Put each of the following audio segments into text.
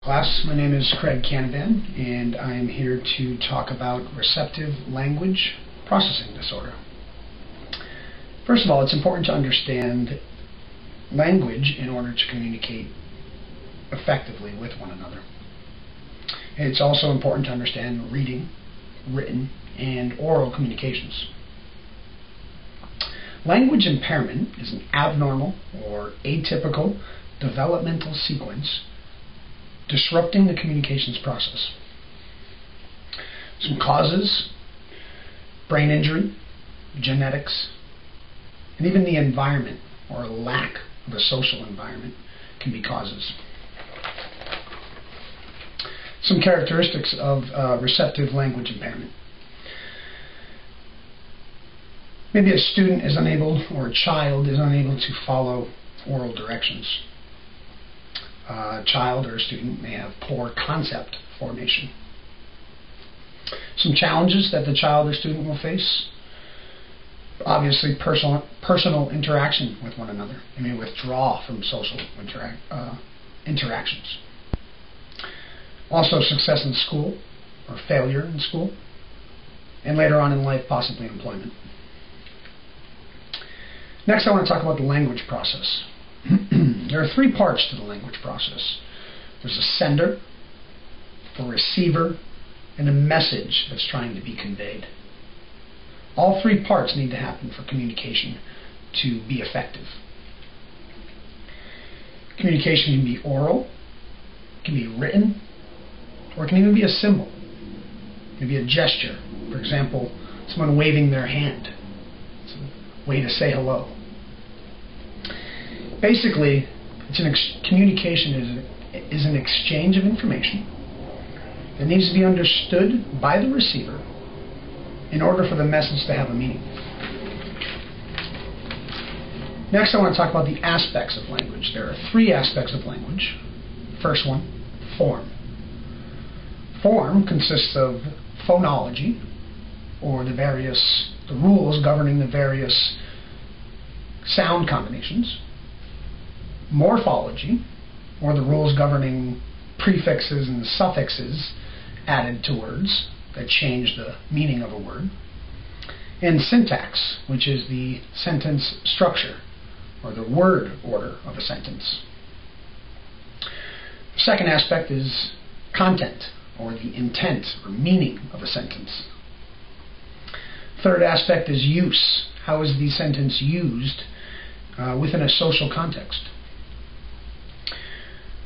Class, my name is Craigcanavan, and I am here to talk about receptive language processing disorder. First of all, it's important to understand language in order to communicate effectively with one another. It's also important to understand reading, written, and oral communications. Language impairment is an abnormal or atypical developmental sequence disrupting the communications process. Some causes: brain injury, genetics, and even the environment or lack of a social environment can be causes. Some characteristics of receptive language impairment. Maybe a student is unable, or a child is unable to follow oral directions. A child or a student may have poor concept formation. Some challenges that the child or student will face: obviously personal interaction with one another. They may withdraw from social interactions. Also success in school or failure in school, and later on in life possibly employment. Next, I want to talk about the language process. There are three parts to the language process. There's a sender, a receiver, and a message that's trying to be conveyed. All three parts need to happen for communication to be effective. Communication can be oral, it can be written, or it can even be a symbol. It can be a gesture. For example, someone waving their hand. It's a way to say hello. Basically, communication is an exchange of information that needs to be understood by the receiver in order for the message to have a meaning. Next, I want to talk about the aspects of language. There are three aspects of language. First one, form. Form consists of phonology, or the rules governing the various sound combinations. Morphology, or the rules governing prefixes and suffixes added to words that change the meaning of a word. And syntax, which is the sentence structure, or the word order of a sentence. The second aspect is content, or the intent or meaning of a sentence. Third aspect is use. How is the sentence used within a social context?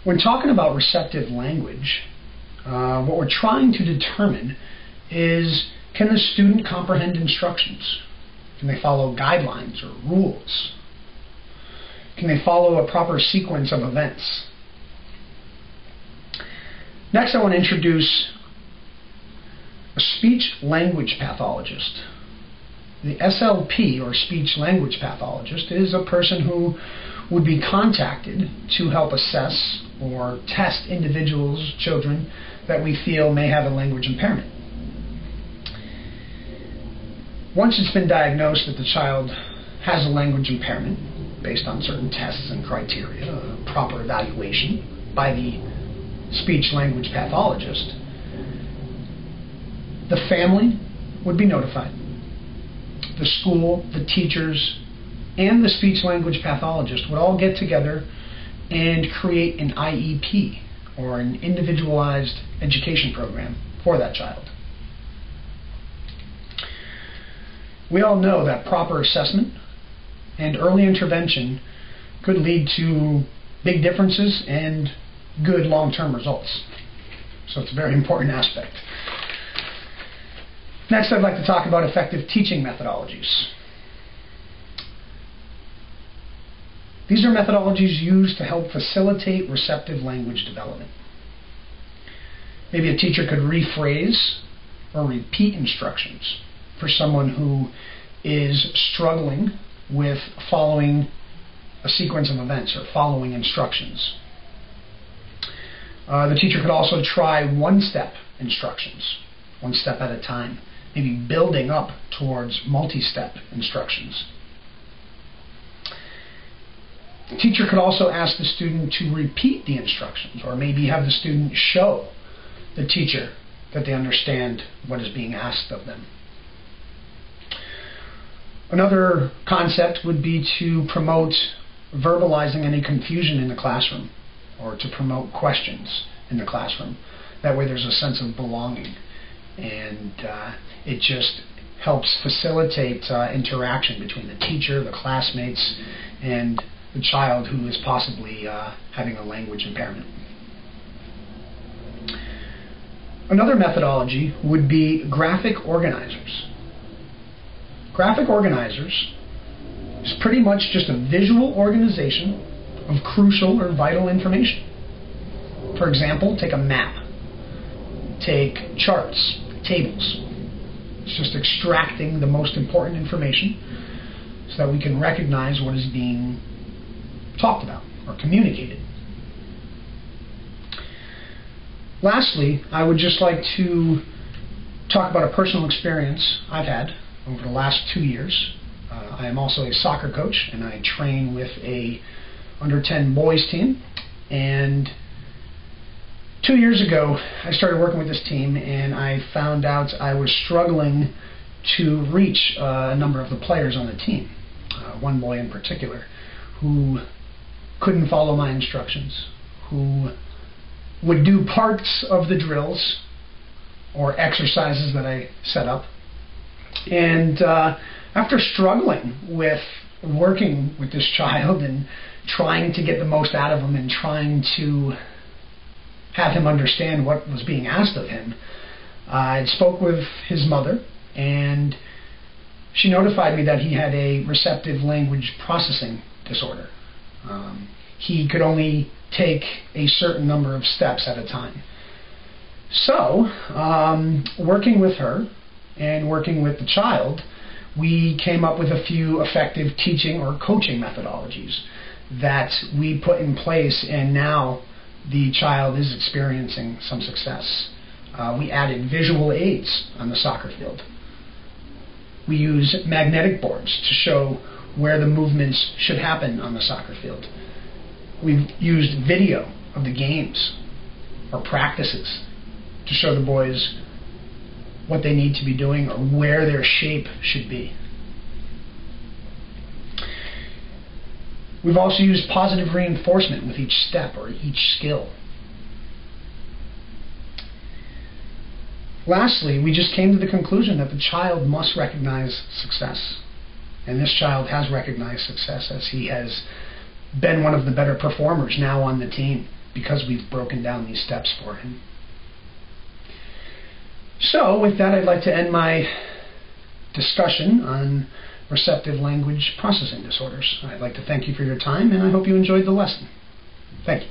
When talking about receptive language, what we're trying to determine is, can the student comprehend instructions? Can they follow guidelines or rules? Can they follow a proper sequence of events? Next, I want to introduce a speech-language pathologist. The SLP, or speech-language pathologist, is a person who would be contacted to help assess or test individuals, children, that we feel may have a language impairment. Once it's been diagnosed that the child has a language impairment, based on certain tests and criteria, a proper evaluation by the speech-language pathologist, the family would be notified. The school, the teachers, and the speech-language pathologist would all get together and create an IEP, or an individualized education program for that child. We all know that proper assessment and early intervention could lead to big differences and good long-term results. So it's a very important aspect. Next, I'd like to talk about effective teaching methodologies. These are methodologies used to help facilitate receptive language development. Maybe a teacher could rephrase or repeat instructions for someone who is struggling with following a sequence of events or following instructions. The teacher could also try one-step instructions, one step at a time, maybe building up towards multi-step instructions. The teacher could also ask the student to repeat the instructions, or maybe have the student show the teacher that they understand what is being asked of them. Another concept would be to promote verbalizing any confusion in the classroom, or to promote questions in the classroom. That way there's a sense of belonging, and it just helps facilitate interaction between the teacher, the classmates, and the child who is possibly having a language impairment. Another methodology would be graphic organizers. Graphic organizers is pretty much just a visual organization of crucial or vital information. For example, take a map, take charts, tables. It's just extracting the most important information so that we can recognize what is being talked about or communicated. Lastly, I would just like to talk about a personal experience I've had over the last 2 years. I am also a soccer coach, and I train with a under-10 boys team. And 2 years ago, I started working with this team, and I found out I was struggling to reach a number of the players on the team. One boy in particular who couldn't follow my instructions, who would do parts of the drills or exercises that I set up. And after struggling with working with this child and trying to get the most out of him and trying to have him understand what was being asked of him, I spoke with his mother, and she notified me that he had a receptive language processing disorder. He could only take a certain number of steps at a time. So, working with her and working with the child, we came up with a few effective teaching or coaching methodologies that we put in place, and now the child is experiencing some success. We added visual aids on the soccer field. We use magnetic boards to show where the movements should happen on the soccer field. We've used video of the games or practices to show the boys what they need to be doing or where their shape should be. We've also used positive reinforcement with each step or each skill. Lastly, we just came to the conclusion that the child must recognize success. And this child has recognized success, as he has been one of the better performers now on the team because we've broken down these steps for him. So with that, I'd like to end my discussion on receptive language processing disorders. I'd like to thank you for your time, and I hope you enjoyed the lesson. Thank you.